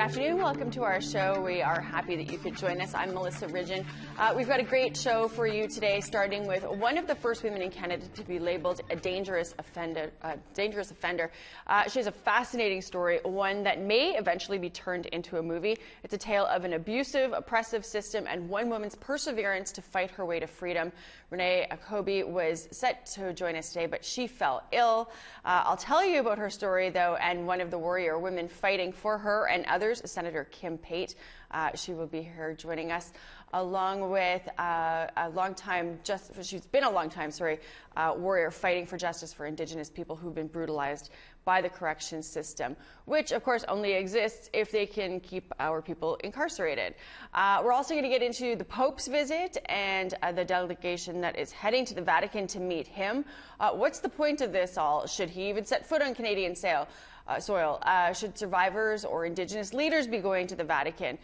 afternoon. Welcome to our show. We are happy that you could join us. I'm Melissa Ridgen. We've got a great show for you today, starting with one of the first women in Canada to be labeled a dangerous offender. She has a fascinating story, one that may eventually be turned into a movie. It's a tale of an abusive, oppressive system and one woman's perseverance to fight her way to freedom. Renee Akobe was set to join us today, but she fell ill. I'll tell you about her story, though, and one of the warrior women fighting for her and others, Senator Kim Pate. She will be here joining us, along with she's been a long time warrior fighting for justice for Indigenous people who've been brutalized by the corrections system, which of course only exists if they can keep our people incarcerated. We're also going to get into the Pope's visit and the delegation that is heading to the Vatican to meet him. What's the point of this all? Should he even set foot on Canadian soil? Should survivors or Indigenous leaders be going to the Vatican?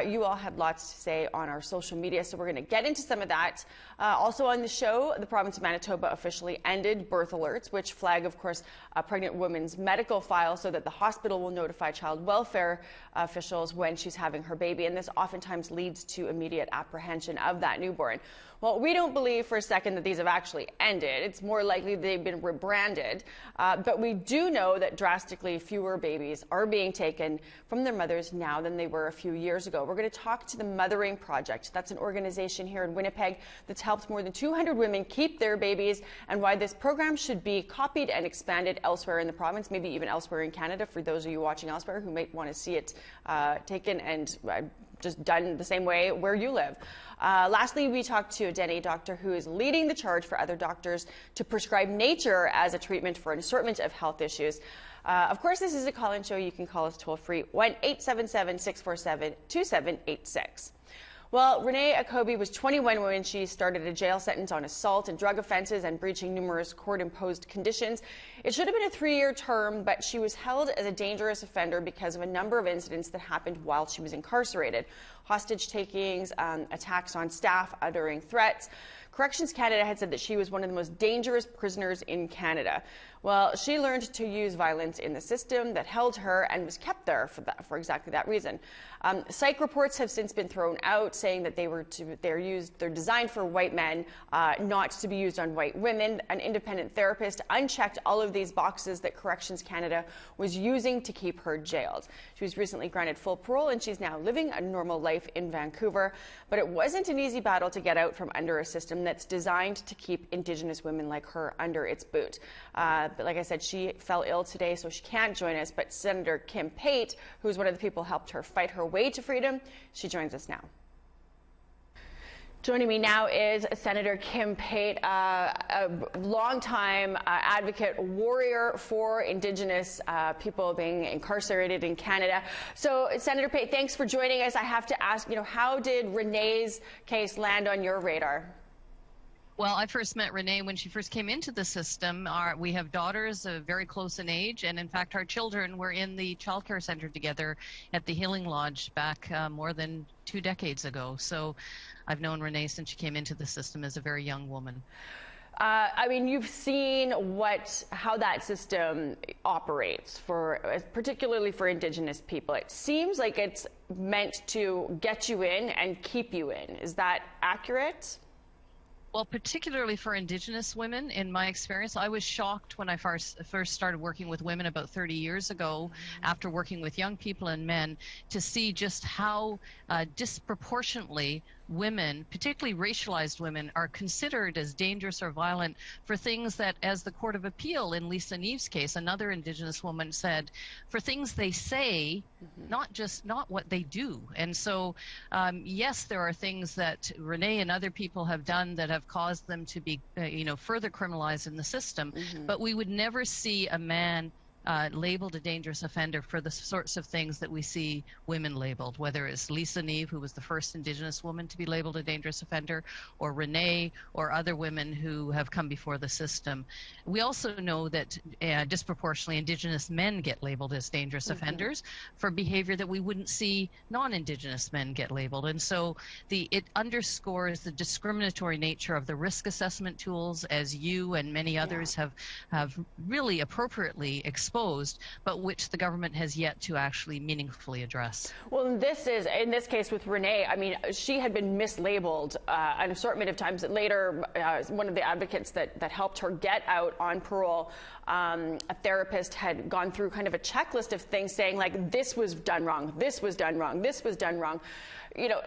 You all had lots to say on our social media, so we're going to get into some of that. Also on the show, the province of Manitoba officially ended birth alerts, which flag, of course, a pregnant woman's medical file so that the hospital will notify child welfare officials when she's having her baby, and this oftentimes leads to immediate apprehension of that newborn. Well, we don't believe for a second that these have actually ended. It's more likely they've been rebranded. But we do know that drastically fewer babies are being taken from their mothers now than they were a few years ago. We're going to talk to the Mothering Project. That's an organization here in Winnipeg that's helped more than 200 women keep their babies, and why this program should be copied and expanded elsewhere in the province, maybe even elsewhere in Canada, for those of you watching elsewhere who might want to see it taken and just done the same way where you live. Lastly, we talked to a Dene doctor who is leading the charge for other doctors to prescribe nature as a treatment for an assortment of health issues. Of course, this is a call-in show. You can call us toll-free, 1-877-647-2786. Well, Renee Akobe was 21 when she started a jail sentence on assault and drug offenses and breaching numerous court-imposed conditions. It should have been a 3-year term, but she was held as a dangerous offender because of a number of incidents that happened while she was incarcerated. Hostage takings, attacks on staff, uttering threats. Corrections Canada had said that she was one of the most dangerous prisoners in Canada. Well, she learned to use violence in the system that held her and was kept there for exactly that reason. Psych reports have since been thrown out, saying that they're designed for white men, not to be used on white women. An independent therapist unchecked all of these boxes that Corrections Canada was using to keep her jailed. She was recently granted full parole, and she's now living a normal life in Vancouver. But it wasn't an easy battle to get out from under a system that's designed to keep Indigenous women like her under its boot. But like I said, she fell ill today, so she can't join us. But Senator Kim Pate, who's one of the people who helped her fight her way to freedom, she joins us now. Joining me now is Senator Kim Pate, a longtime advocate, warrior for Indigenous people being incarcerated in Canada. So, Senator Pate, thanks for joining us. I have to ask, how did Renee's case land on your radar? Well, I first met Renee when she first came into the system. We have daughters very close in age, and in fact our children were in the child care center together at the Healing Lodge back more than 2 decades ago. So I've known Renee since she came into the system as a very young woman. I mean, you've seen how that system operates, particularly for Indigenous people. It seems like it's meant to get you in and keep you in. Is that accurate? Well, particularly for Indigenous women, in my experience, I was shocked when I first started working with women about 30 years ago, after working with young people and men, to see just how disproportionately women, particularly racialized women, are considered as dangerous or violent for things that, as the Court of Appeal in Lisa Neve's case, another Indigenous woman said, for things they say, not what they do. And so, yes, there are things that Renee and other people have done that have caused them to be, further criminalized in the system. But we would never see a man labeled a dangerous offender for the sorts of things that we see women labeled, whether it's Lisa Neve, who was the first Indigenous woman to be labeled a dangerous offender, or Renee, or other women who have come before the system. We also know that disproportionately Indigenous men get labeled as dangerous offenders for behavior that we wouldn't see non-Indigenous men get labeled. And so it underscores the discriminatory nature of the risk assessment tools, as you and many others have really appropriately explained exposed, but which the government has yet to actually meaningfully address. Well, in this case with Renee, I mean, she had been mislabeled an assortment of times. Later, one of the advocates that helped her get out on parole, a therapist had gone through kind of a checklist of things saying, like, this was done wrong, this was done wrong, this was done wrong. You know,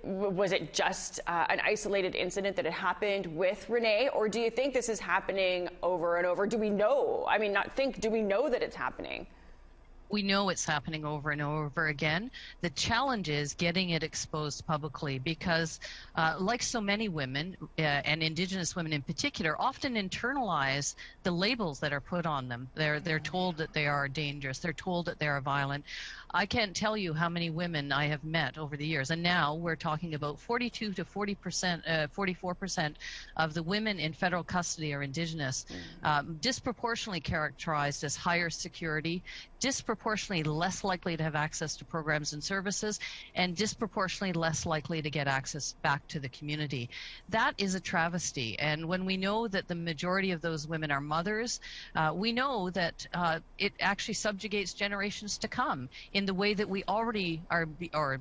was it just an isolated incident that had happened with Renee, or do you think this is happening over and over? Do we know? I mean, do we know that it's happening? We know it's happening over and over again. The challenge is getting it exposed publicly because, like so many women, and Indigenous women in particular, often internalize the labels that are put on them. They're told that they are dangerous. They're told that they are violent. I can't tell you how many women I have met over the years, and now we're talking about 42 to 40%, 44% of the women in federal custody are Indigenous, disproportionately characterized as higher security, disproportionately less likely to have access to programs and services, and disproportionately less likely to get access back to the community. That is a travesty, and when we know that the majority of those women are mothers, we know that it actually subjugates generations to come in the way that we already are, or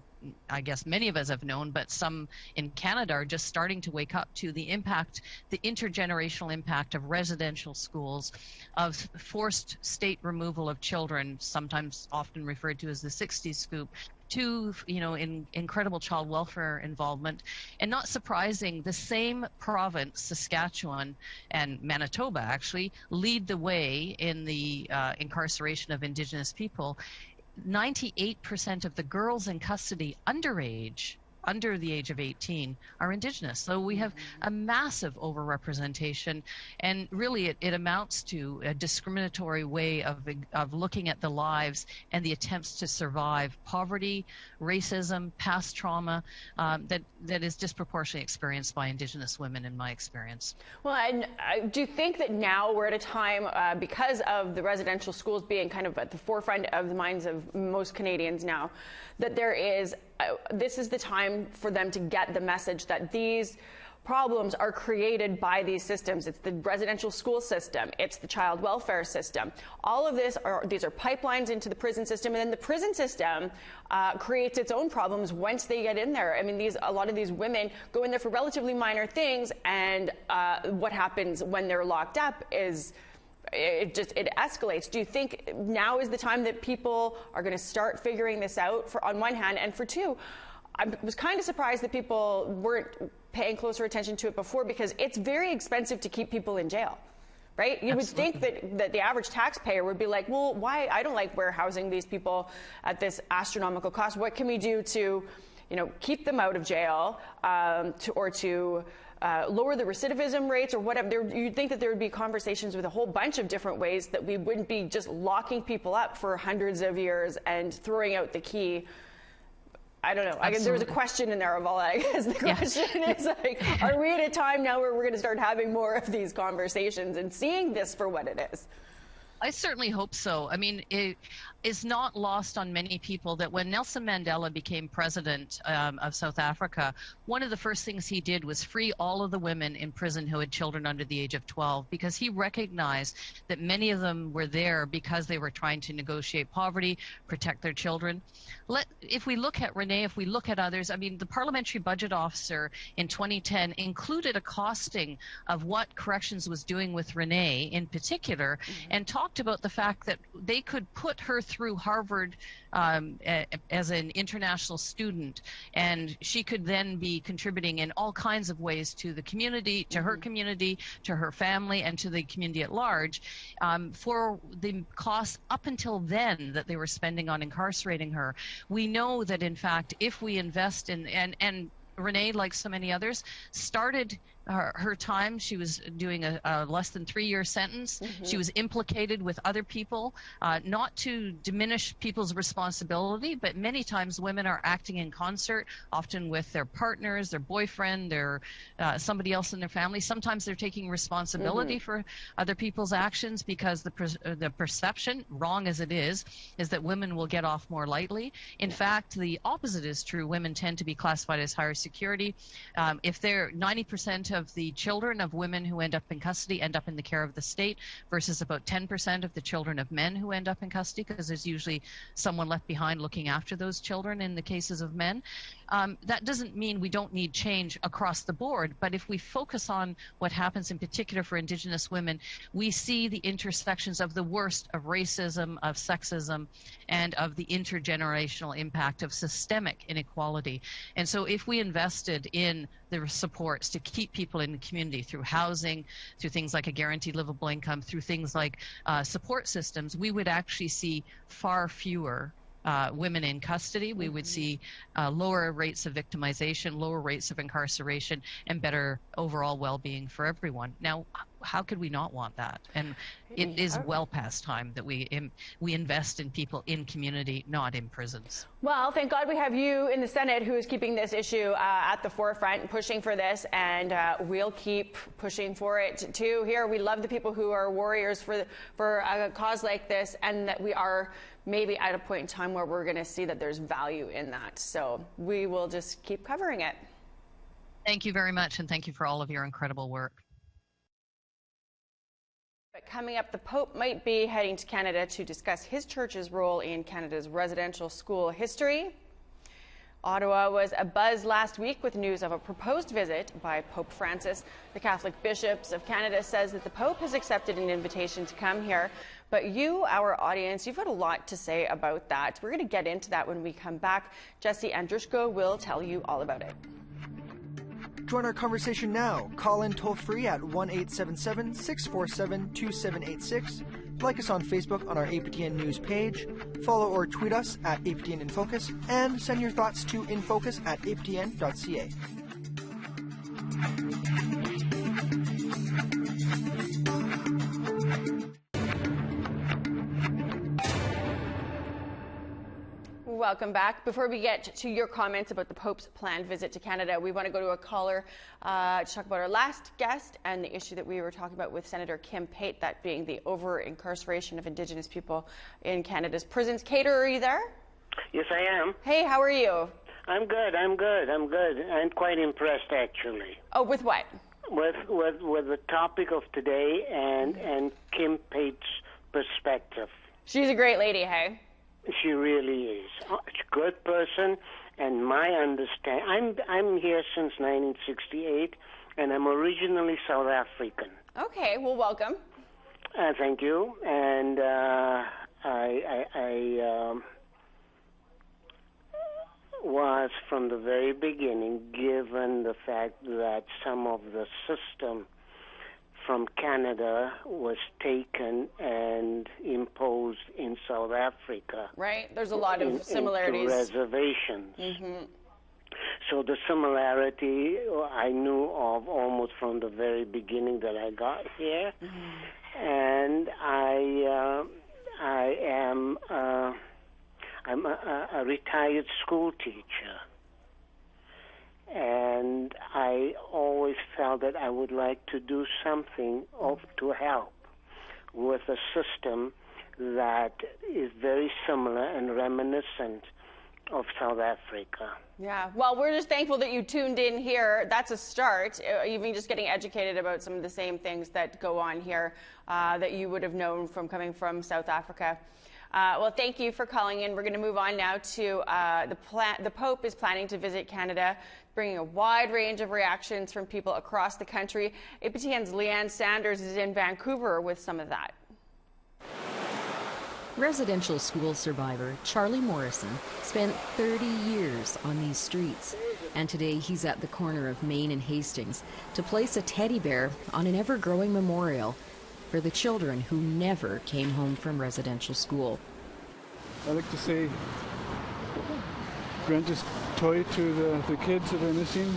I guess many of us have known, but some in Canada are just starting to wake up to the impact, the intergenerational impact of residential schools, of forced state removal of children, sometimes often referred to as the 60s scoop, to, you know, incredible child welfare involvement. And not surprising, the same province, Saskatchewan and Manitoba actually, lead the way in the incarceration of Indigenous people. 98% of the girls in custody under the age of 18 are Indigenous. So we have a massive overrepresentation, and really it amounts to a discriminatory way of looking at the lives and the attempts to survive poverty, racism, past trauma that is disproportionately experienced by Indigenous women in my experience. Well, and do you think that now we're at a time, because of the residential schools being kind of at the forefront of the minds of most Canadians now, that there is this is the time for them to get the message that these problems are created by these systems? It's the residential school system, it's the child welfare system. All of these are pipelines into the prison system, and then the prison system creates its own problems once they get in there. I mean, a lot of these women go in there for relatively minor things, and what happens when they're locked up is it escalates. Do you think now is the time that people are going to start figuring this out, on one hand, and for two, I was kind of surprised that people weren't paying closer attention to it before, because it's very expensive to keep people in jail, right? You Absolutely. Would think that the average taxpayer would be like, well, why? I don't like warehousing these people at this astronomical cost. What can we do to, you know, keep them out of jail, to lower the recidivism rates or whatever? You'd think that there would be conversations with a whole bunch of different ways, that we wouldn't be just locking people up for hundreds of years and throwing out the key. I don't know. I guess there was a question in there of all that. I guess the question is, like, are we at a time now where we're going to start having more of these conversations and seeing this for what it is? I certainly hope so. I mean, it is not lost on many people that when Nelson Mandela became president of South Africa, one of the first things he did was free all of the women in prison who had children under the age of 12, because he recognized that many of them were there because they were trying to negotiate poverty, protect their children. If we look at Renee, if we look at others, I mean, the Parliamentary Budget Officer in 2010 included a costing of what corrections was doing with Renee in particular, and talked about the fact that they could put her through Harvard as an international student, and she could then be contributing in all kinds of ways to the community, to her community, to her family, and to the community at large, for the costs up until then that they were spending on incarcerating her. We know that, in fact, if we invest in, and Renee, like so many others, started her time. She was doing a less than 3-year sentence. She was implicated with other people, not to diminish people's responsibility, but many times women are acting in concert, often with their partners, their boyfriend, their somebody else in their family. Sometimes they're taking responsibility for other people's actions, because the perception, wrong as it is that women will get off more lightly. In fact, the opposite is true. Women tend to be classified as higher security. If 90% of the children of women who end up in custody end up in the care of the state versus about 10% of the children of men who end up in custody, because there's usually someone left behind looking after those children in the cases of men. That doesn't mean we don't need change across the board, but if we focus on what happens in particular for Indigenous women, we see the intersections of the worst of racism, of sexism, and of the intergenerational impact of systemic inequality. And so if we invested in the supports to keep people in the community through housing, through things like a guaranteed livable income, through things like support systems, we would actually see far fewer women in custody. We would see lower rates of victimization, lower rates of incarceration, and better overall well-being for everyone. Now, how could we not want that? And it is well past time that we invest in people in community, not in prisons. Well, thank God we have you in the Senate who is keeping this issue at the forefront and pushing for this, and we'll keep pushing for it too. Here, we love the people who are warriors for a cause like this, and that we are maybe at a point in time where we're going to see that there's value in that. So we will just keep covering it. Thank you very much, and thank you for all of your incredible work. But coming up, the Pope might be heading to Canada to discuss his church's role in Canada's residential school history. Ottawa was abuzz last week with news of a proposed visit by Pope Francis. The Catholic Bishops of Canada says that the Pope has accepted an invitation to come here. But you, our audience, you've got a lot to say about that. We're going to get into that when we come back. Jesse Andrushko will tell you all about it. Join our conversation now. Call in toll-free at 1-877-647-2786. Like us on Facebook on our APTN News page. Follow or tweet us at APTN InFocus. And send your thoughts to infocus@aptn.ca. Welcome back. Before we get to your comments about the Pope's planned visit to Canada, we want to go to a caller to talk about our last guest and the issue that we were talking about with Senator Kim Pate, that being the over-incarceration of Indigenous people in Canada's prisons. Kate, are you there? Yes, I am. Hey, how are you? I'm good. I'm quite impressed, actually. Oh, with what? With the topic of today and Kim Pate's perspective. She's a great lady, hey? She really is. She's a good person, and my understanding, I'm here since 1968, and I'm originally South African. Okay, well, welcome. Thank you. And I was from the very beginning given the fact that some of the system from Canada was taken and imposed in South Africa. Right, there's a lot of similarities. Reservations. Mm-hmm. So the similarity I knew of almost from the very beginning that I got here. Mm-hmm. And I'm a retired school teacher. And I always felt that I would like to do something to help with a system that is very similar and reminiscent of South Africa. Yeah, well, we're just thankful that you tuned in here. That's a start, even just getting educated about some of the same things that go on here that you would have known from coming from South Africa. Well, thank you for calling in. We're going to move on now to the Pope is planning to visit Canada, bringing a wide range of reactions from people across the country. APTN's Leanne Sanders is in Vancouver with some of that. Residential school survivor Charlie Morrison spent 30 years on these streets, and today he's at the corner of Main and Hastings to place a teddy bear on an ever-growing memorial for the children who never came home from residential school. I like to say, grant this toy to the kids that are missing.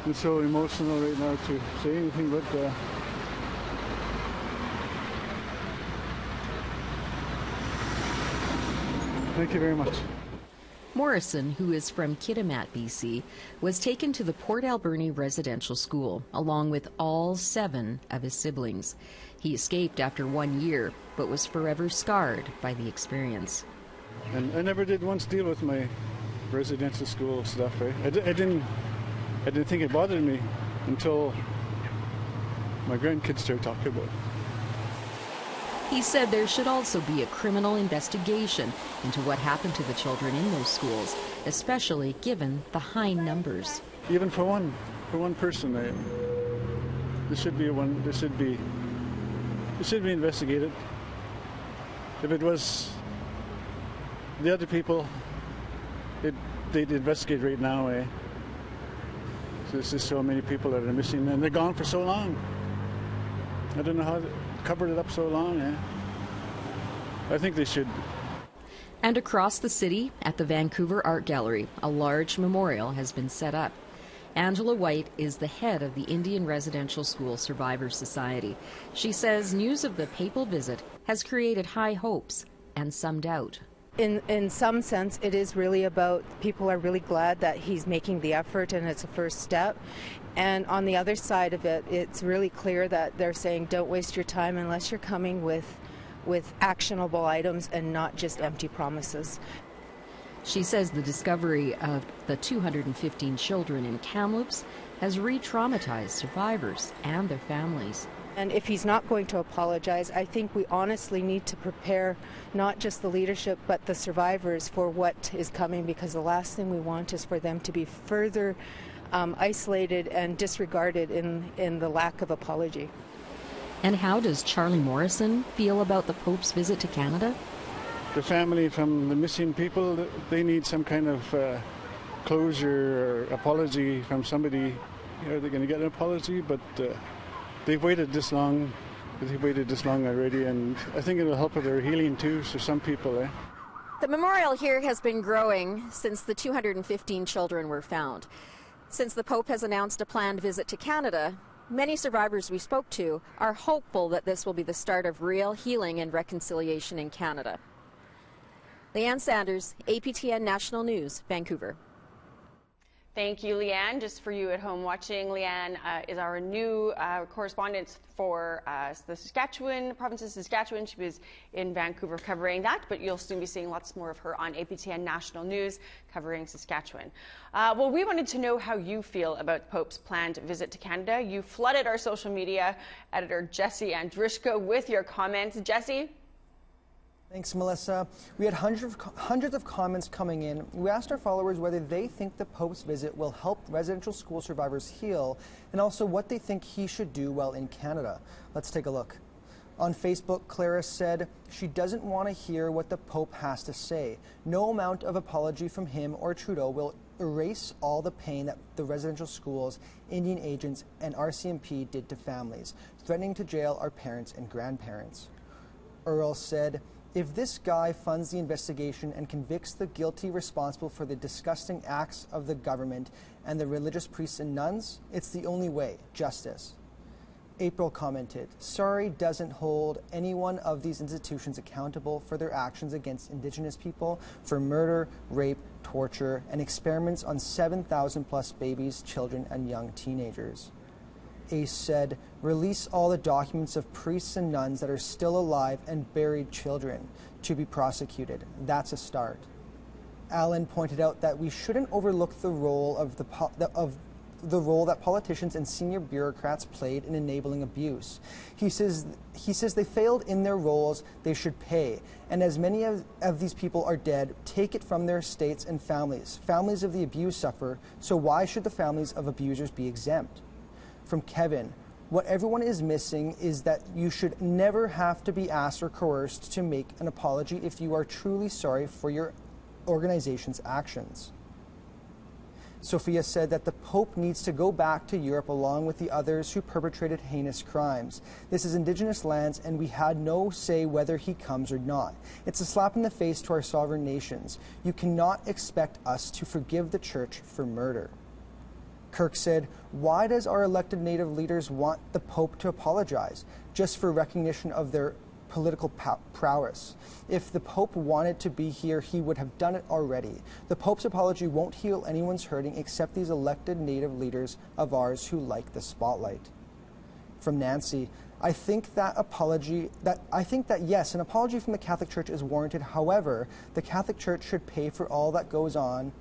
It's so emotional right now to say anything, but thank you very much. Morrison, who is from Kitimat, BC, was taken to the Port Alberni Residential School, along with all 7 of his siblings. He escaped after 1 year, but was forever scarred by the experience. And I never did once deal with my residential school stuff. I didn't think it bothered me until my grandkids started talking about it. He said there should also be a criminal investigation into what happened to the children in those schools, especially given the high numbers. Even for one person, there should be investigated. If it was the other people, they'd investigate right now. So there's just so many people that are missing, and they're gone for so long. I don't know how they covered it up so long. I think they should. And across the city, at the Vancouver Art Gallery, a large memorial has been set up. Angela White is the head of the Indian Residential School Survivors Society. She says news of the papal visit has created high hopes and some doubt. In some sense, it is really about, people are really glad that he's making the effort and it's a first step. And on the other side of it, it's really clear that they're saying don't waste your time unless you're coming with actionable items and not just empty promises. She says the discovery of the 215 children in Kamloops has re-traumatized survivors and their families. And if he's not going to apologize, I think we honestly need to prepare not just the leadership but the survivors for what is coming, because the last thing we want is for them to be further isolated and disregarded in the lack of apology. And how does Charlie Morrison feel about the Pope's visit to Canada? The family from the missing people, they need some kind of closure or apology from somebody. Are they going to get an apology? But they've waited this long. They've waited this long already, and I think it'll help with their healing too. So some people. The memorial here has been growing since the 215 children were found. Since the Pope has announced a planned visit to Canada, many survivors we spoke to are hopeful that this will be the start of real healing and reconciliation in Canada. Leanne Sanders, APTN National News, Vancouver. Thank you, Leanne. Just for you at home watching, Leanne is our new correspondent for the Saskatchewan, province of Saskatchewan. She was in Vancouver covering that, but you'll soon be seeing lots more of her on APTN National News covering Saskatchewan. Well, we wanted to know how you feel about the Pope's planned visit to Canada. You flooded our social media editor Jesse Andrushka with your comments. Jesse? Thanks, Melissa. We had hundreds of comments coming in. We asked our followers whether they think the Pope's visit will help residential school survivors heal, and also what they think he should do while in Canada. Let's take a look. On Facebook, Clara said she doesn't want to hear what the Pope has to say. No amount of apology from him or Trudeau will erase all the pain that the residential schools, Indian agents, and RCMP did to families, threatening to jail our parents and grandparents. Earl said, if this guy funds the investigation and convicts the guilty responsible for the disgusting acts of the government and the religious priests and nuns, it's the only way, justice. April commented, sorry doesn't hold any one of these institutions accountable for their actions against Indigenous people, for murder, rape, torture, and experiments on 7,000 plus babies, children, and young teenagers. Ace said, release all the documents of priests and nuns that are still alive and buried children to be prosecuted. That's a start. Alan pointed out that we shouldn't overlook the role of the role that politicians and senior bureaucrats played in enabling abuse. He says they failed in their roles, they should pay. And as many of these people are dead, take it from their states and families. Families of the abused suffer, so why should the families of abusers be exempt? From Kevin, what everyone is missing is that you should never have to be asked or coerced to make an apology if you are truly sorry for your organization's actions. Sophia said that the Pope needs to go back to Europe along with the others who perpetrated heinous crimes. This is Indigenous lands and we had no say whether he comes or not. It's a slap in the face to our sovereign nations. You cannot expect us to forgive the Church for murder. Kirk said, why does our elected Native leaders want the Pope to apologize? Just for recognition of their political prowess. If the Pope wanted to be here, he would have done it already. The Pope's apology won't heal anyone's hurting except these elected Native leaders of ours who like the spotlight. From Nancy, I think that yes, an apology from the Catholic Church is warranted. However, the Catholic Church should pay for all that goes on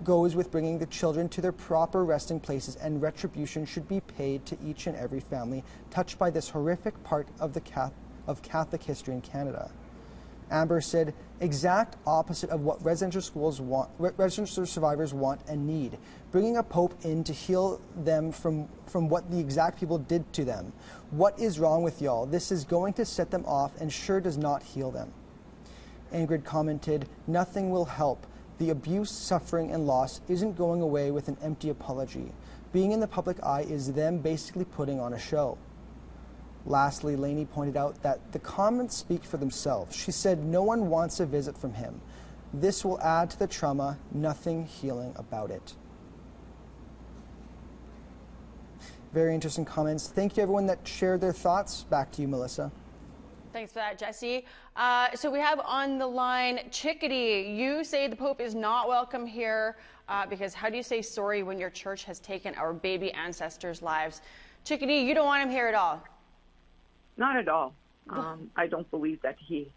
goes with bringing the children to their proper resting places, and retribution should be paid to each and every family touched by this horrific part of Catholic history in Canada. Amber said, exact opposite of what residential survivors want and need. Bringing a pope in to heal them from what the exact people did to them. What is wrong with y'all? This is going to set them off and sure does not heal them. Ingrid commented, nothing will help. The abuse, suffering, and loss isn't going away with an empty apology. Being in the public eye is them basically putting on a show. Lastly, Lainey pointed out that the comments speak for themselves. She said no one wants a visit from him. This will add to the trauma, nothing healing about it. Very interesting comments. Thank you everyone that shared their thoughts. Back to you, Melissa. Thanks for that, Jesse. So we have on the line Chickadee. You say the Pope is not welcome here because how do you say sorry when your church has taken our baby ancestors' lives? Chickadee, you don't want him here at all. Not at all. I don't believe that he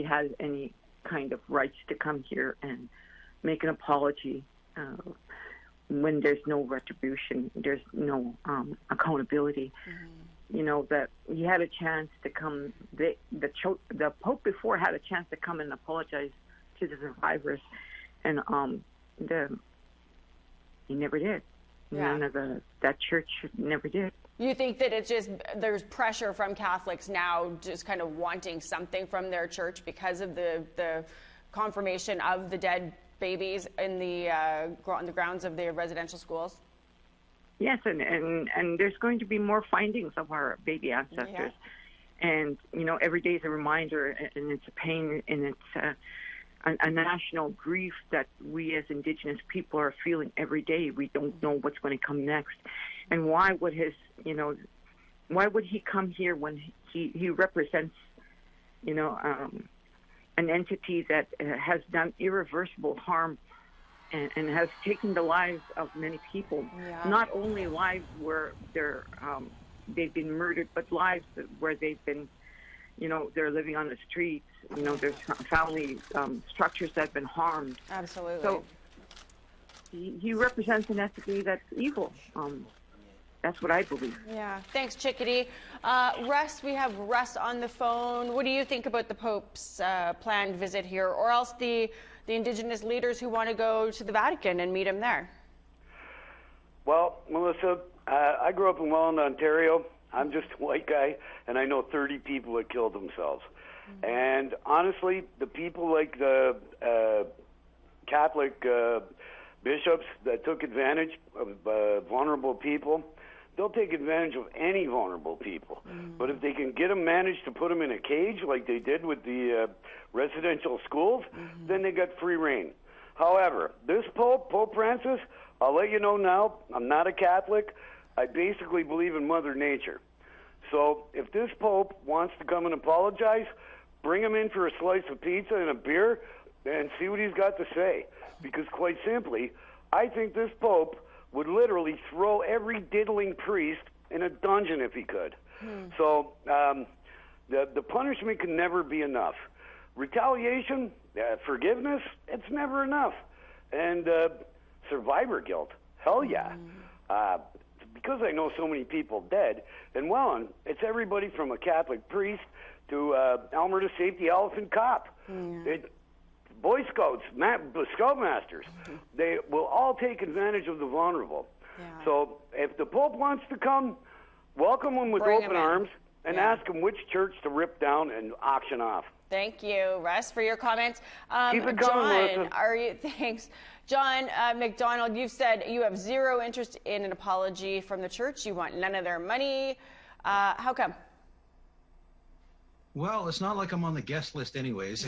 has any kind of rights to come here and make an apology when there's no retribution, there's no accountability. Mm-hmm. You know, that he had a chance to come, the Pope before had a chance to come and apologize to the survivors, and he never did. Yeah. None of that church never did. You think that it's just there's pressure from Catholics now just kind of wanting something from their church because of the confirmation of the dead babies in on the grounds of the residential schools? Yes, and there's going to be more findings of our baby ancestors. Yeah. And, you know, every day is a reminder, and it's a pain, and it's a national grief that we as Indigenous people are feeling every day. We don't know what's going to come next. And why would why would he come here when he represents, an entity that has done irreversible harm and has taken the lives of many people, not only lives where they've been murdered, but lives where they've been, they're living on the streets. There's family structures that have been harmed. Absolutely. So he represents an entity that's evil. That's what I believe. Yeah. Thanks, Chickadee. Russ, we have Russ on the phone. What do you think about the Pope's planned visit here, or else the Indigenous leaders who want to go to the Vatican and meet him there? Well, Melissa, I grew up in Welland, Ontario. I'm just a white guy, and I know 30 people that killed themselves. Mm-hmm. And honestly, the people like the Catholic bishops that took advantage of vulnerable people, they'll take advantage of any vulnerable people. Mm-hmm. But if they can manage to put them in a cage like they did with the residential schools, mm-hmm. then they got free reign. However, this Pope Francis, I'll let you know now, I'm not a Catholic. I basically believe in Mother Nature. So if this Pope wants to come and apologize, bring him in for a slice of pizza and a beer and see what he's got to say. Because quite simply, I think this Pope would literally throw every diddling priest in a dungeon if he could. So the punishment can never be enough. Retaliation, forgiveness, it's never enough. And survivor guilt, hell yeah. Because I know so many people dead, and well, it's everybody from a Catholic priest to Alberta Safety Elephant Cop. Boy Scouts, Scoutmasters, they will all take advantage of the vulnerable. Yeah. So if the Pope wants to come, welcome him with open arms and ask him which church to rip down and auction off. Thank you, Russ, for your comments. Keep it coming, John, thanks. John McDonald, you've said you have zero interest in an apology from the church. You want none of their money. How come? Well, it's not like I'm on the guest list anyways.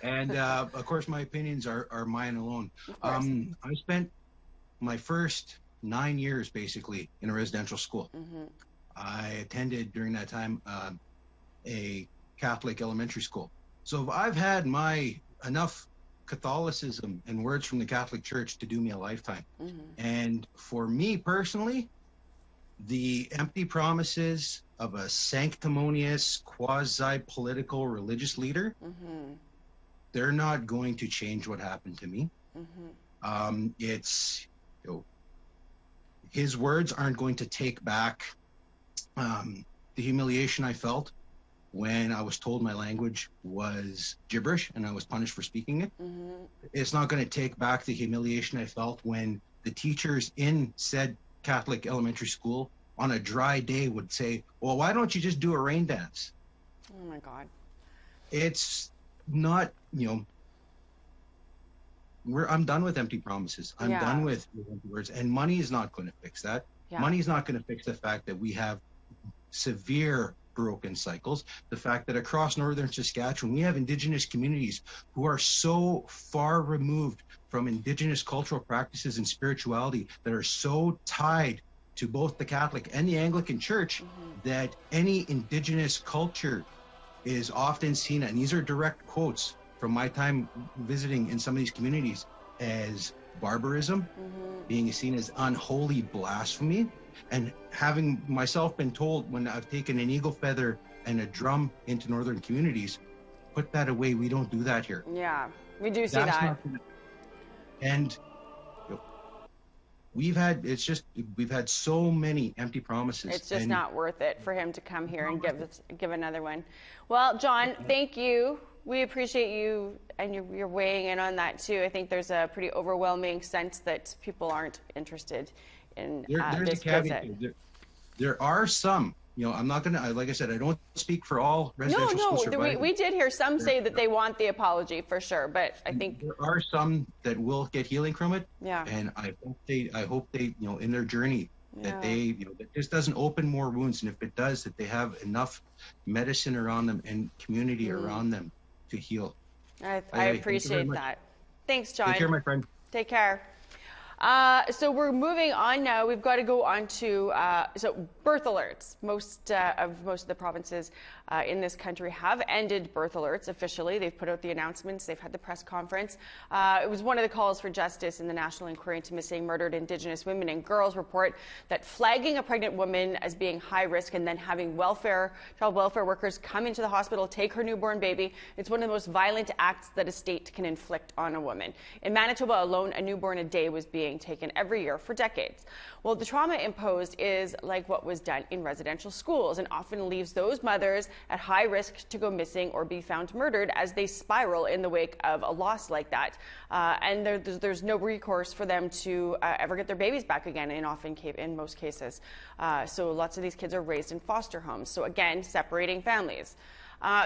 And of course, my opinions are mine alone. I spent my first 9 years basically in a residential school. Mm-hmm. I attended during that time a Catholic elementary school. So I've had enough Catholicism and words from the Catholic Church to do me a lifetime. Mm-hmm. And for me personally, the empty promises of a sanctimonious, quasi-political religious leader, mm-hmm. they're not going to change what happened to me. It's, his words aren't going to take back the humiliation I felt when I was told my language was gibberish and I was punished for speaking it. It's not going to take back the humiliation I felt when the teachers in said Catholic elementary school on a dry day would say, well, why don't you just do a rain dance? Oh my God. It's not, I'm done with empty promises. I'm done with empty words, and money is not going to fix that. Money is not going to fix the fact that we have severe broken cycles. The fact that across northern Saskatchewan, we have Indigenous communities who are so far removed from Indigenous cultural practices and spirituality, that are so tied to both the Catholic and the Anglican Church, that any Indigenous culture is often seen, and these are direct quotes from my time visiting in some of these communities, as barbarism, being seen as unholy blasphemy. And having myself been told, when I've taken an eagle feather and a drum into northern communities, put that away, we don't do that here. Yeah, we do see that. And we've had so many empty promises. It's just not worth it for him to come here and give another one. Well, John, thank you. We appreciate you, and you're weighing in on that too. I think there's a pretty overwhelming sense that people aren't interested in this visit. There are some, I'm not going to, like I said, I don't speak for all residential school survivors. We did hear some say that they want the apology for sure, but I think there are some that will get healing from it. Yeah. And I hope they, in their journey, that they, that this doesn't open more wounds, and if it does, that they have enough medicine around them and community around them to heal. I appreciate that. Thanks, John. Take care, my friend. Take care. So we're moving on now. We've got to go on to birth alerts. Most of the provinces in this country have ended birth alerts officially. They've put out the announcements. They've had the press conference. It was one of the calls for justice in the National Inquiry into Missing Murdered Indigenous Women and Girls report that flagging a pregnant woman as being high risk and then having child welfare workers come into the hospital, take her newborn baby, it's one of the most violent acts that a state can inflict on a woman. In Manitoba alone, a newborn a day was being taken every year for decades. Well, the trauma imposed is like what was done in residential schools and often leaves those mothers at high risk to go missing or be found murdered as they spiral in the wake of a loss like that. And there's no recourse for them to ever get their babies back again in most cases. So lots of these kids are raised in foster homes. So again, separating families.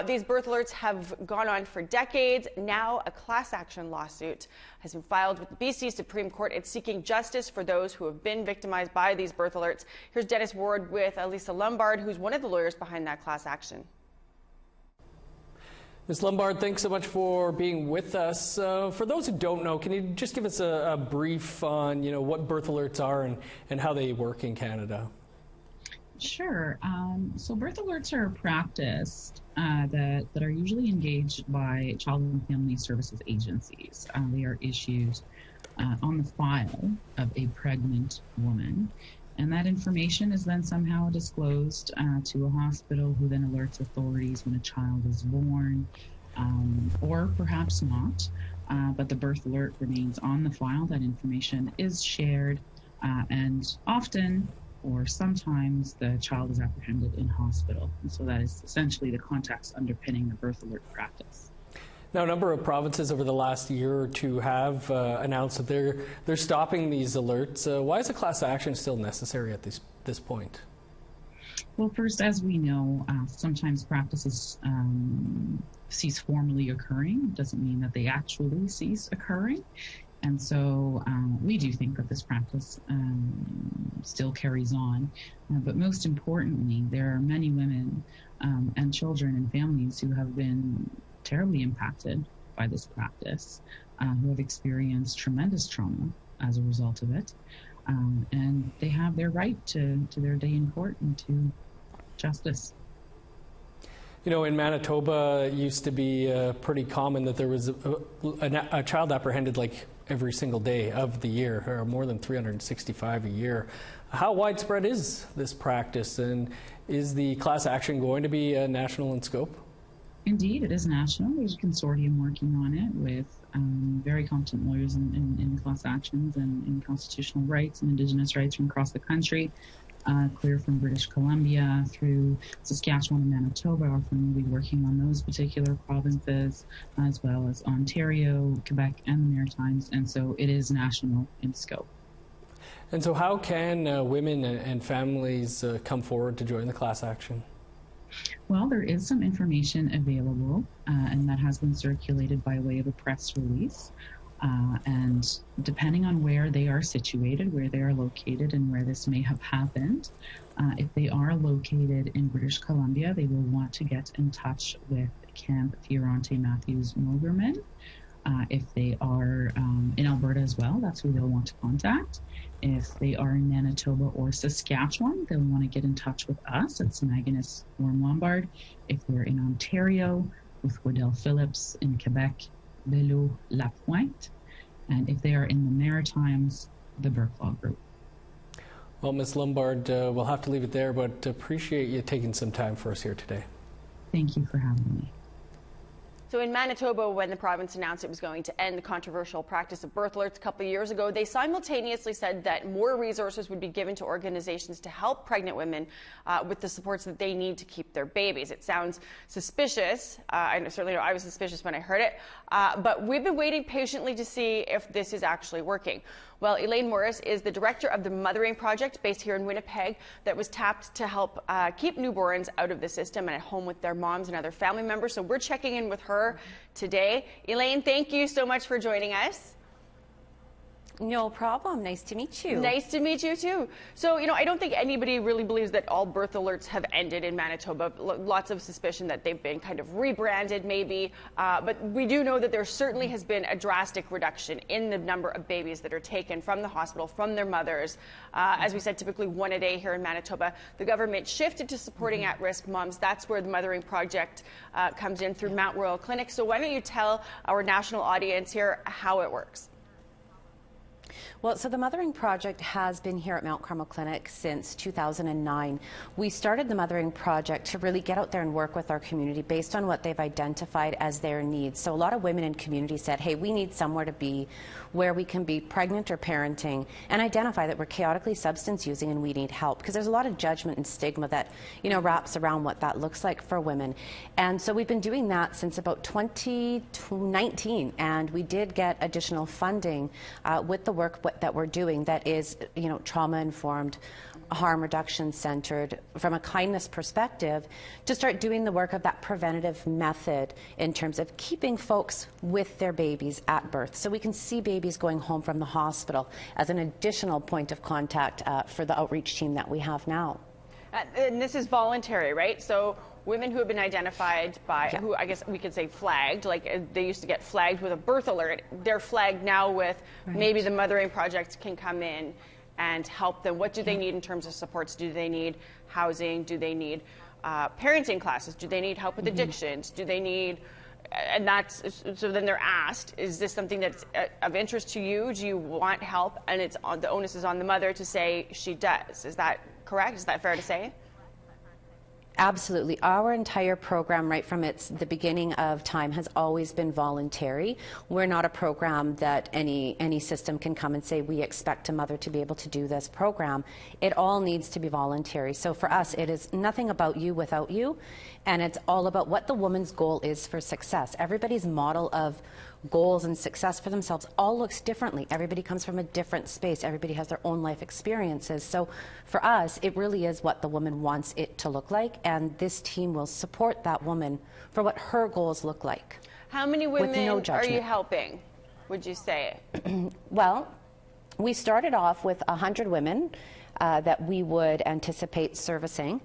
These birth alerts have gone on for decades. Now a class action lawsuit has been filed with the BC Supreme Court. It's seeking justice for those who have been victimized by these birth alerts. Here's Dennis Ward with Lisa Lombard, who's one of the lawyers behind that class action. Ms. Lombard, thanks so much for being with us. For those who don't know, can you just give us a brief on what birth alerts are and how they work in Canada? Sure. So birth alerts are practiced that are usually engaged by child and family services agencies. They are issued on the file of a pregnant woman. And that information is then somehow disclosed to a hospital, who then alerts authorities when a child is born, or perhaps not. But the birth alert remains on the file. That information is shared, and often or sometimes the child is apprehended in hospital. And so that is essentially the context underpinning the birth alert practice. Now, a number of provinces over the last year or two have announced that they're stopping these alerts. Why is a class action still necessary at this point? Well, first, as we know, sometimes practices cease formally occurring. It doesn't mean that they actually cease occurring. And so we do think that this practice still carries on. But most importantly, there are many women and children and families who have been terribly impacted by this practice, who have experienced tremendous trauma as a result of it. And they have their right to their day in court and to justice. In Manitoba, it used to be pretty common that there was a child apprehended like every single day of the year, or more than 365 a year. How widespread is this practice, and is the class action going to be national in scope? Indeed, it is national. There's a consortium working on it with very competent lawyers in class actions and in constitutional rights and Indigenous rights from across the country, clear from British Columbia through Saskatchewan and Manitoba are firmly working on those particular provinces, as well as Ontario, Quebec, and the Maritimes, and so it is national in scope. And so how can women and families come forward to join the class action? Well, there is some information available, and that has been circulated by way of a press release. And depending on where they are situated, where they are located, and where this may have happened, if they are located in British Columbia, they will want to get in touch with Camp Fioronte Matthews Mogerman. If they are in Alberta as well, that's who they'll want to contact. If they are in Manitoba or Saskatchewan, they'll want to get in touch with us at Samaginus Warm Lombard. If they're in Ontario, with Waddell Phillips. In Quebec, Belleau Lapointe. And if they are in the Maritimes, the Burklaw Group. Well, Ms. Lombard, we'll have to leave it there, but appreciate you taking some time for us here today. Thank you for having me. So in Manitoba, when the province announced it was going to end the controversial practice of birth alerts a couple of years ago, they simultaneously said that more resources would be given to organizations to help pregnant women with the supports that they need to keep their babies. It sounds suspicious. I certainly know I was suspicious when I heard it, but we've been waiting patiently to see if this is actually working. Well, Elaine Morris is the director of the Mothering Project based here in Winnipeg that was tapped to help keep newborns out of the system and at home with their moms and other family members. So we're checking in with her today. Elaine, thank you so much for joining us. No problem. Nice to meet you. Nice to meet you too. So, I don't think anybody really believes that all birth alerts have ended in Manitoba. Lots of suspicion that they've been kind of rebranded maybe, but we do know that there certainly has been a drastic reduction in the number of babies that are taken from the hospital, from their mothers. As we said, typically one a day here in Manitoba. The government shifted to supporting at-risk moms. That's where the Mothering Project comes in through Mount Royal Clinic. So why don't you tell our national audience here how it works? Well, so the Mothering Project has been here at Mount Carmel Clinic since 2009. We started the Mothering Project to really get out there and work with our community based on what they've identified as their needs. So a lot of women in community said, hey, we need somewhere to be where we can be pregnant or parenting and identify that we're chaotically substance using and we need help, because there's a lot of judgment and stigma that, wraps around what that looks like for women. And so we've been doing that since about 2019, and we did get additional funding with the work that we're doing that is, trauma-informed, harm reduction centered, from a kindness perspective, to start doing the work of that preventative method in terms of keeping folks with their babies at birth. So we can see babies going home from the hospital as an additional point of contact for the outreach team that we have now. And this is voluntary, right? So women who have been identified by, who I guess we could say flagged, like they used to get flagged with a birth alert, they're flagged now with maybe the Mothering Project can come in and help them. What do they need in terms of supports? Do they need housing? Do they need parenting classes? Do they need help with addictions? Do they need, and that's, so then they're asked, is this something that's of interest to you? Do you want help? And it's on, the onus is on the mother to say she does. Is that correct? Is that fair to say? Absolutely. Our entire program, right from the beginning of time, has always been voluntary. We're not a program that any system can come and say, we expect a mother to be able to do this program. It all needs to be voluntary. So for us, it is nothing about you without you, and it's all about what the woman's goal is for success. Everybody's model of goals and success for themselves all looks differently. Everybody comes from a different space. Everybody has their own life experiences. So for us, it really is what the woman wants it to look like, and this team will support that woman for what her goals look like. How many women are you helping, would you say? Well, we started off with 100 women that we would anticipate servicing.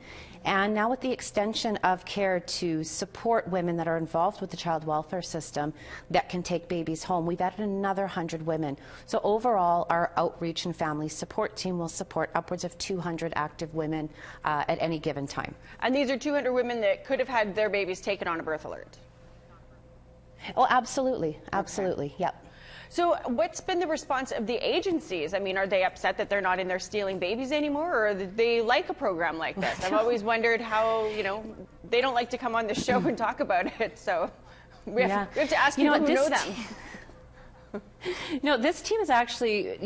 And now with the extension of care to support women that are involved with the child welfare system that can take babies home, we've added another 100 women. So overall, our outreach and family support team will support upwards of 200 active women at any given time. And these are 200 women that could have had their babies taken on a birth alert? Oh, absolutely. Absolutely. Okay. Yep. So what's been the response of the agencies? I mean, are they upset that they're not in there stealing babies anymore, or do they like a program like this? I've always wondered how, they don't like to come on the show and talk about it. So we have to ask people who know them. No, this team is actually,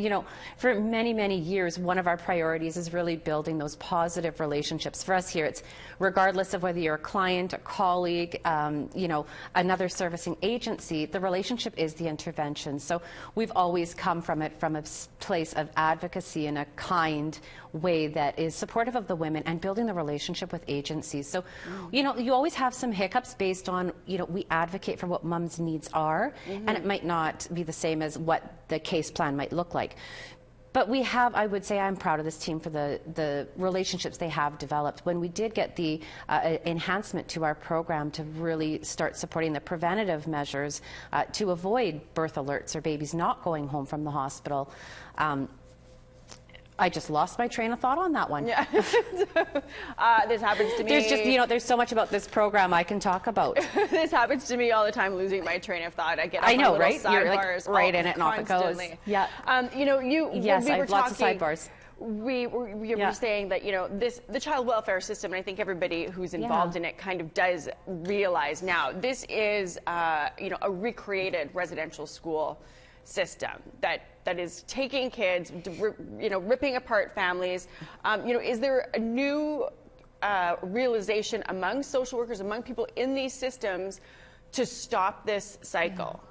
for many, many years, one of our priorities is really building those positive relationships. For us here, it's regardless of whether you're a client, a colleague, another servicing agency, the relationship is the intervention. So we've always come from it from a place of advocacy in a kind way that is supportive of the women and building the relationship with agencies. So, you always have some hiccups based on, we advocate for what mom's needs are, and it might not be the same as what the case plan might look like. But we have, I would say I'm proud of this team for the relationships they have developed. When we did get the enhancement to our program to really start supporting the preventative measures to avoid birth alerts or babies not going home from the hospital, I just lost my train of thought on that one. Yeah. This happens to me. There's just, there's so much about this program I can talk about. This happens to me all the time, losing my train of thought. I get I know, on right? sidebars, You're like right in it and off it goes. Yeah. Yes, I have lots of sidebars. We were saying that, the child welfare system, and I think everybody who's involved in it kind of does realize now, this is, a recreated residential school system that is taking kids, ripping apart families. Is there a new realization among social workers, among people in these systems, to stop this cycle?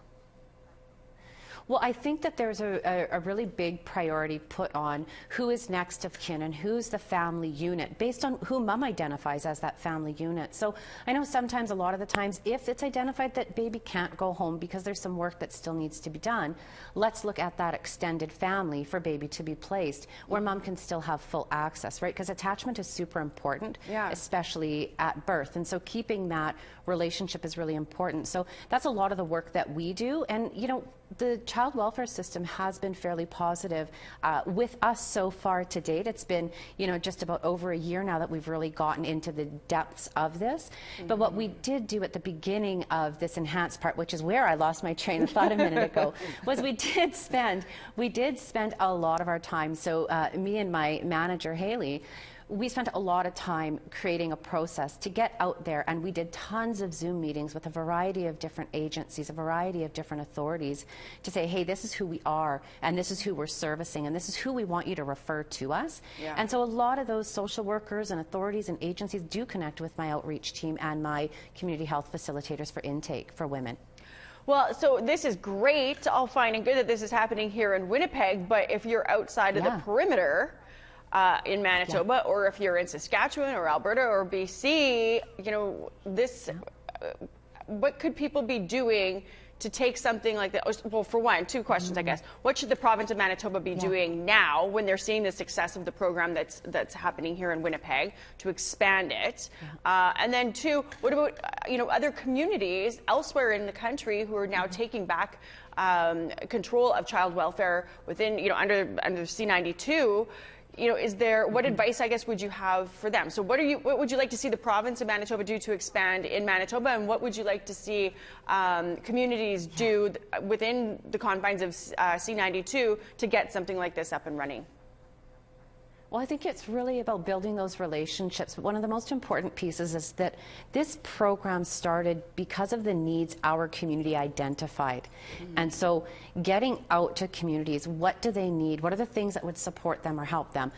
Well, I think that there's a really big priority put on who is next of kin and who's the family unit based on who mom identifies as that family unit. So I know sometimes, a lot of the times, if it's identified that baby can't go home because there's some work that still needs to be done, let's look at that extended family for baby to be placed where mom can still have full access, right? Because attachment is super important, especially at birth. And so keeping that relationship is really important. So that's a lot of the work that we do. And, the child welfare system has been fairly positive with us so far to date. It's been, just about over a year now that we've really gotten into the depths of this. But what we did do at the beginning of this enhanced part, which is where I lost my train of thought a minute ago, was we did spend a lot of our time. So me and my manager, Haley, we spent a lot of time creating a process to get out there, and we did tons of Zoom meetings with a variety of different agencies, a variety of different authorities to say, hey, this is who we are, and this is who we're servicing, and this is who we want you to refer to us. And so a lot of those social workers and authorities and agencies do connect with my outreach team and my community health facilitators for intake for women. Well, so this is great, all fine and good that this is happening here in Winnipeg, but if you're outside of the perimeter, in Manitoba, or if you're in Saskatchewan or Alberta or BC, what could people be doing to take something like that? Well, for one, two questions, I guess. What should the province of Manitoba be doing now when they're seeing the success of the program that's happening here in Winnipeg to expand it? And then two, what about other communities elsewhere in the country who are now taking back control of child welfare within under C92? What advice, I guess, would you have for them? So what would you like to see the province of Manitoba do to expand in Manitoba, and what would you like to see communities do within the confines of C92 to get something like this up and running? Well, I think it's really about building those relationships. But one of the most important pieces is that this program started because of the needs our community identified. And so getting out to communities, what do they need? What are the things that would support them or help them?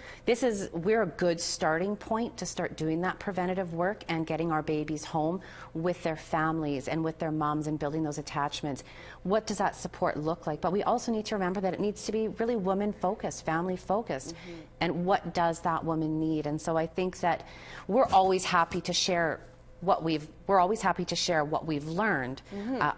We're a good starting point to start doing that preventative work and getting our babies home with their families and with their moms and building those attachments. What does that support look like? But we also need to remember that it needs to be really woman-focused, family-focused. And what does that woman need? And so I think that we're always happy to share what we've learned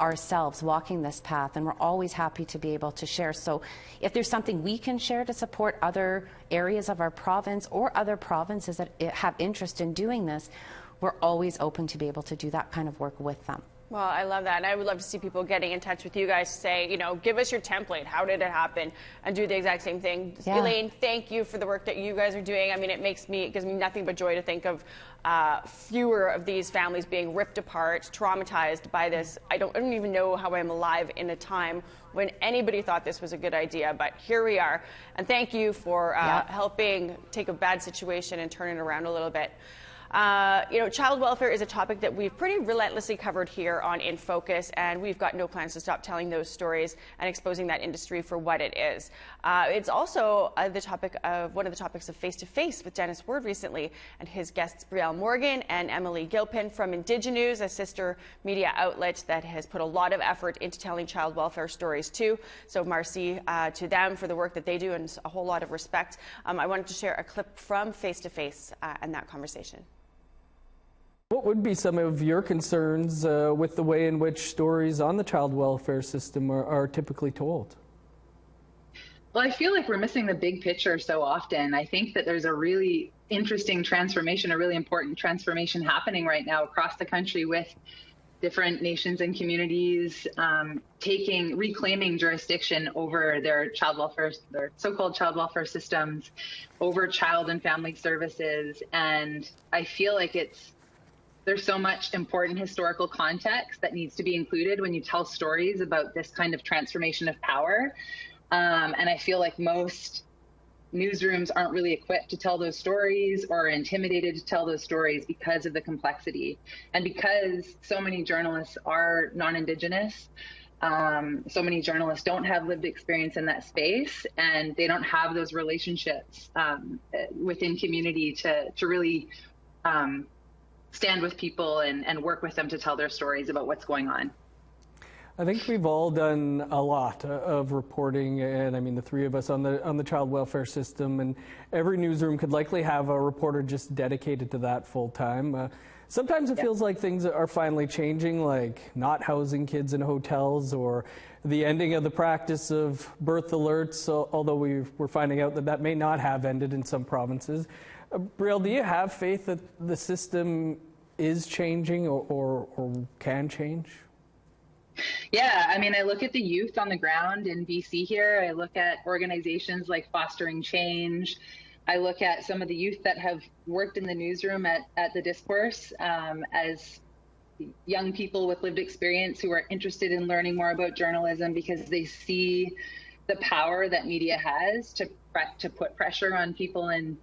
ourselves walking this path, and we're always happy to be able to share. So if there's something we can share to support other areas of our province or other provinces that have interest in doing this, we're always open to be able to do that kind of work with them. Well, I love that. And I would love to see people getting in touch with you guys to say, give us your template. How did it happen? And do the exact same thing. Elaine, thank you for the work that you guys are doing. I mean, it gives me nothing but joy to think of fewer of these families being ripped apart, traumatized by this. I don't even know how I'm alive in a time when anybody thought this was a good idea, but here we are. And thank you for helping take a bad situation and turn it around a little bit. Child welfare is a topic that we've pretty relentlessly covered here on InFocus, and we've got no plans to stop telling those stories and exposing that industry for what it is. It's also one of the topics of Face to Face with Dennis Ward recently, and his guests Brielle Morgan and Emily Gilpin from Indigenous, a sister media outlet that has put a lot of effort into telling child welfare stories too. So merci to them for the work that they do, and a whole lot of respect. I wanted to share a clip from Face to Face and that conversation. What would be some of your concerns with the way in which stories on the child welfare system are typically told? Well, I feel like we're missing the big picture so often. I think that there's a really interesting transformation, a really important transformation happening right now across the country with different nations and communities reclaiming jurisdiction over their child welfare, their so-called child welfare systems, over child and family services. And I feel like there's so much important historical context that needs to be included when you tell stories about this kind of transformation of power. And I feel like most newsrooms aren't really equipped to tell those stories or are intimidated to tell those stories because of the complexity. And because so many journalists are non-Indigenous, so many journalists don't have lived experience in that space, and they don't have those relationships within community to really stand with people and work with them to tell their stories about what's going on. I think we've all done a lot of reporting, and I mean the three of us on the child welfare system, and every newsroom could likely have a reporter just dedicated to that full time. Sometimes it feels like things are finally changing, like not housing kids in hotels or the ending of the practice of birth alerts, although we're finding out that may not have ended in some provinces. Brielle, do you have faith that the system is changing or can change? Yeah, I mean, I look at the youth on the ground in BC here. I look at organizations like Fostering Change. I look at some of the youth that have worked in the newsroom at the Discourse as young people with lived experience who are interested in learning more about journalism because they see the power that media has to put pressure on people in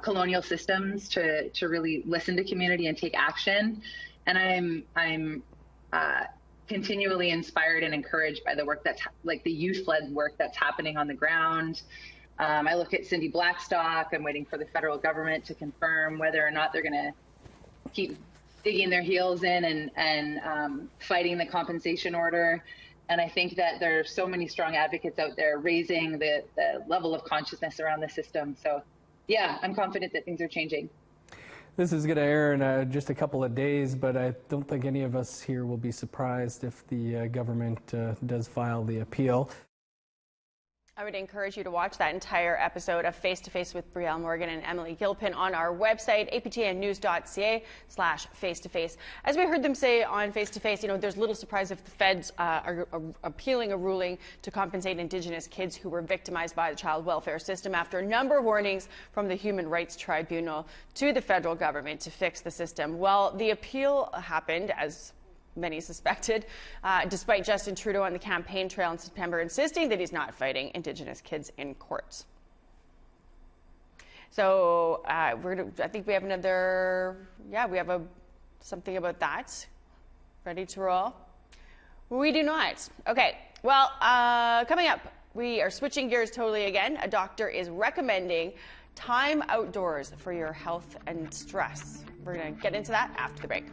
colonial systems to really listen to community and take action. And I'm continually inspired and encouraged by the work that's like the youth-led work that's happening on the ground. I look at Cindy Blackstock. I'm waiting for the federal government to confirm whether or not they're going to keep digging their heels in and fighting the compensation order. And I think that there are so many strong advocates out there raising the level of consciousness around the system. So yeah, I'm confident that things are changing. This is going to air in just a couple of days, but I don't think any of us here will be surprised if the government does file the appeal. I would encourage you to watch that entire episode of Face to Face with Brielle Morgan and Emily Gilpin on our website, aptnnews.ca/face to face. As we heard them say on Face to Face, there's little surprise if the feds are appealing a ruling to compensate Indigenous kids who were victimized by the child welfare system after a number of warnings from the Human Rights Tribunal to the federal government to fix the system. Well, the appeal happened, as many suspected, despite Justin Trudeau on the campaign trail in September insisting that he's not fighting Indigenous kids in courts. So I think we have something about that. Ready to roll? We do not. Okay, well, coming up, we are switching gears totally again. A doctor is recommending time outdoors for your health and stress. We're going to get into that after the break.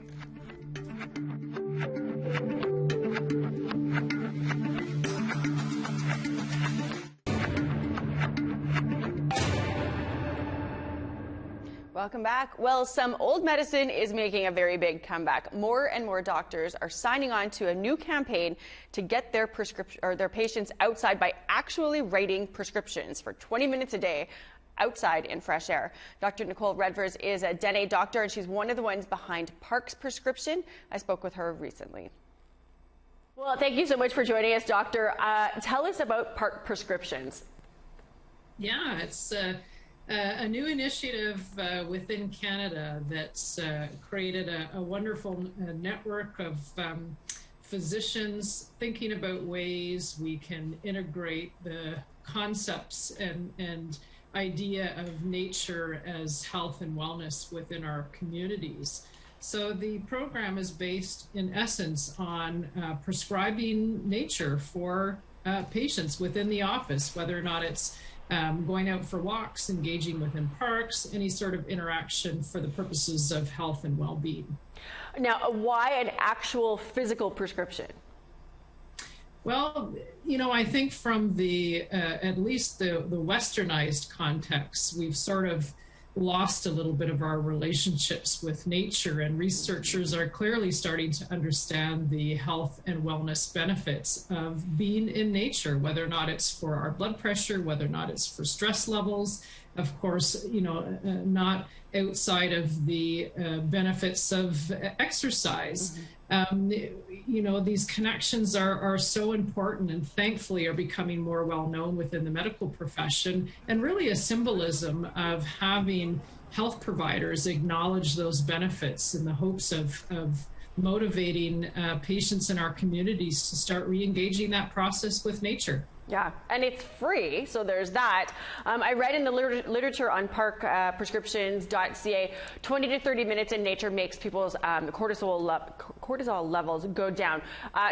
Welcome back. Well, some old medicine is making a very big comeback. More and more doctors are signing on to a new campaign to get their patients outside by actually writing prescriptions for 20 minutes a day outside in fresh air. Dr. Nicole Redvers is a Dene doctor, and she's one of the ones behind Park's Prescription. I spoke with her recently. Well, thank you so much for joining us, Doctor. Tell us about Park Prescriptions. Yeah, it's a new initiative within Canada that's created a wonderful network of physicians thinking about ways we can integrate the concepts and idea of nature as health and wellness within our communities. So the program is based in essence on prescribing nature for patients within the office, whether or not it's going out for walks, engaging within parks, any sort of interaction for the purposes of health and well-being. Now, why an actual physical prescription? Well, you know, I think from the, at least the westernized context, we've sort of lost a little bit of our relationships with nature, and researchers are clearly starting to understand the health and wellness benefits of being in nature, whether or not it's for our blood pressure, whether or not it's for stress levels. Of course, you know, not outside of the benefits of exercise. You know, these connections are so important, and thankfully are becoming more well known within the medical profession, and really a symbolism of having health providers acknowledge those benefits in the hopes of motivating patients in our communities to start re-engaging that process with nature. Yeah, and it's free, so there's that. I read in the literature on parkprescriptions.ca, 20 to 30 minutes in nature makes people's cortisol levels go down.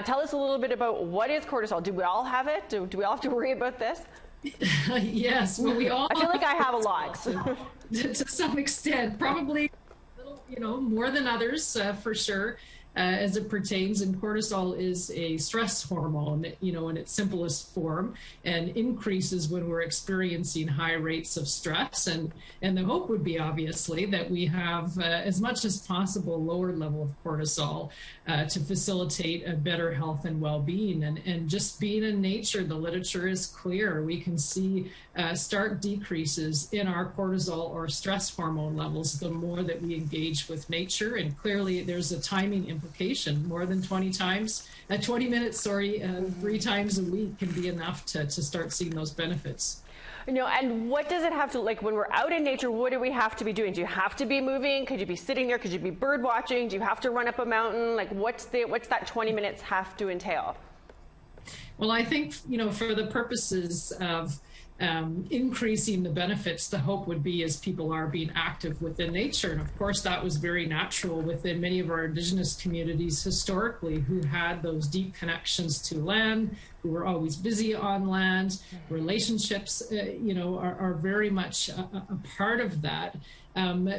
Tell us a little bit about what is cortisol. Do we all have it? Do we all have to worry about this? Yes, well, we all. I feel like I have a lot. To some extent, probably a little, you know, more than others, for sure. As it pertains, and cortisol is a stress hormone, you know, in its simplest form, and increases when we're experiencing high rates of stress. And the hope would be, obviously, that we have as much as possible lower level of cortisol to facilitate a better health and well-being. And just being in nature, the literature is clear. We can see stark decreases in our cortisol or stress hormone levels the more that we engage with nature. And clearly there's a timing implication. More than 20 minutes, 3 times a week can be enough to start seeing those benefits. You know, and what does it have to, like, when we're out in nature, what do we have to be doing? Do you have to be moving? Could you be sitting there? Could you be bird watching? Do you have to run up a mountain? Like, what's that 20 minutes have to entail? Well, I think, you know, for the purposes of increasing the benefits, the hope would be as people are being active within nature. And of course, that was very natural within many of our Indigenous communities historically, who had those deep connections to land, who were always busy on land. Relationships, you know, are very much a part of that.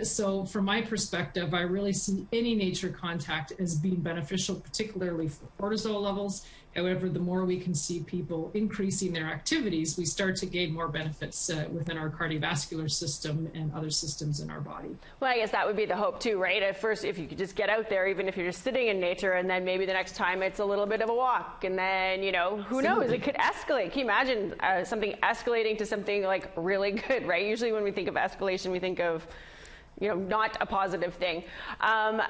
So from my perspective, I really see any nature contact as being beneficial, particularly for cortisol levels. However, the more we can see people increasing their activities, we start to gain more benefits within our cardiovascular system and other systems in our body. Well, I guess that would be the hope too, right? At first, if you could just get out there, even if you're just sitting in nature, and then maybe the next time it's a little bit of a walk, and then, you know, who knows, it could escalate. Can you imagine something escalating to something like really good, right? Usually when we think of escalation, we think of, you know, not a positive thing.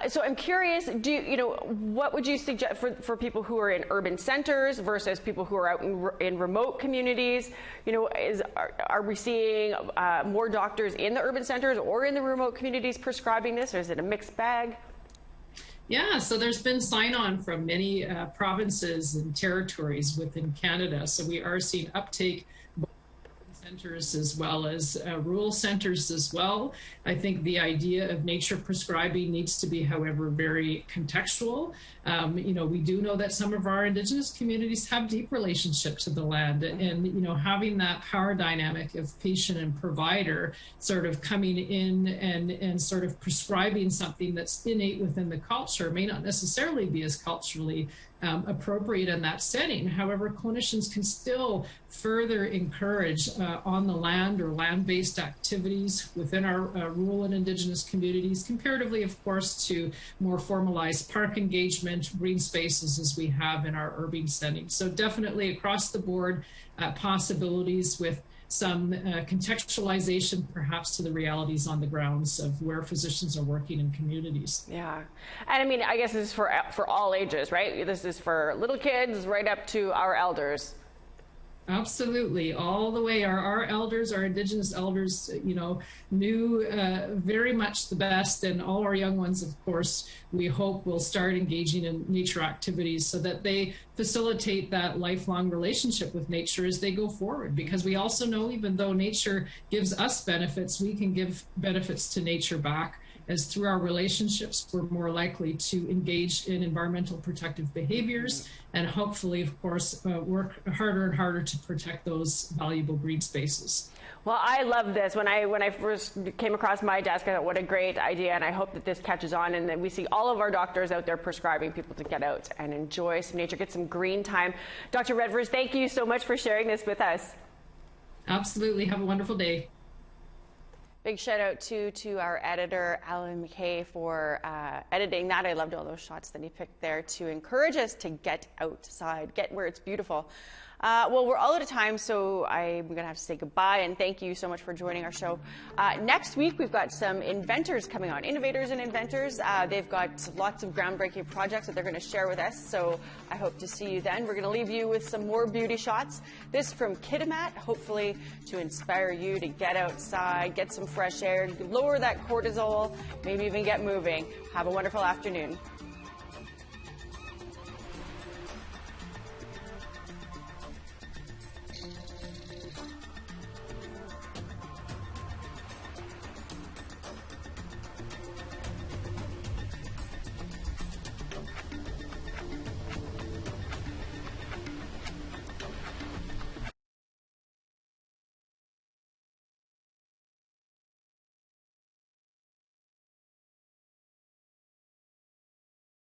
So I'm curious, what would you suggest for people who are in urban centers versus people who are out in remote communities? You know, are we seeing more doctors in the urban centers or in the remote communities prescribing this, or is it a mixed bag? Yeah, so there's been sign-on from many provinces and territories within Canada. So we are seeing uptake centers as well as rural centers as well. I think the idea of nature prescribing needs to be, however, very contextual. You know, we do know that some of our Indigenous communities have deep relationships to the land, and, you know, having that power dynamic of patient and provider sort of coming in and sort of prescribing something that's innate within the culture may not necessarily be as culturally appropriate in that setting. However, clinicians can still further encourage on the land or land-based activities within our rural and Indigenous communities, comparatively, of course, to more formalized park engagement, green spaces as we have in our urban settings. So definitely across the board possibilities with some contextualization perhaps to the realities on the grounds of where physicians are working in communities. Yeah, and I mean, I guess this is for all ages, right? This is for little kids right up to our elders. Absolutely, all the way. Our elders, our Indigenous elders, knew very much the best, and all our young ones, of course, we hope will start engaging in nature activities so that they facilitate that lifelong relationship with nature as they go forward. Because we also know, even though nature gives us benefits, we can give benefits to nature back. As through our relationships, we're more likely to engage in environmental protective behaviors and hopefully, of course, work harder and harder to protect those valuable green spaces. Well, I love this. When I first came across my desk, I thought, what a great idea, and I hope that this catches on and that we see all of our doctors out there prescribing people to get out and enjoy some nature, get some green time. Dr. Redvers, thank you so much for sharing this with us. Absolutely. Have a wonderful day. Big shout out to our editor, Alan McKay, for editing that. I loved all those shots that he picked there to encourage us to get outside, get where it's beautiful. Well, we're all out of time, so I'm going to have to say goodbye, and thank you so much for joining our show. Next week, we've got some inventors coming on, innovators and inventors. They've got lots of groundbreaking projects that they're going to share with us, so I hope to see you then. We're going to leave you with some more beauty shots. This from Kitimat, hopefully to inspire you to get outside, get some fresh air, lower that cortisol, maybe even get moving. Have a wonderful afternoon.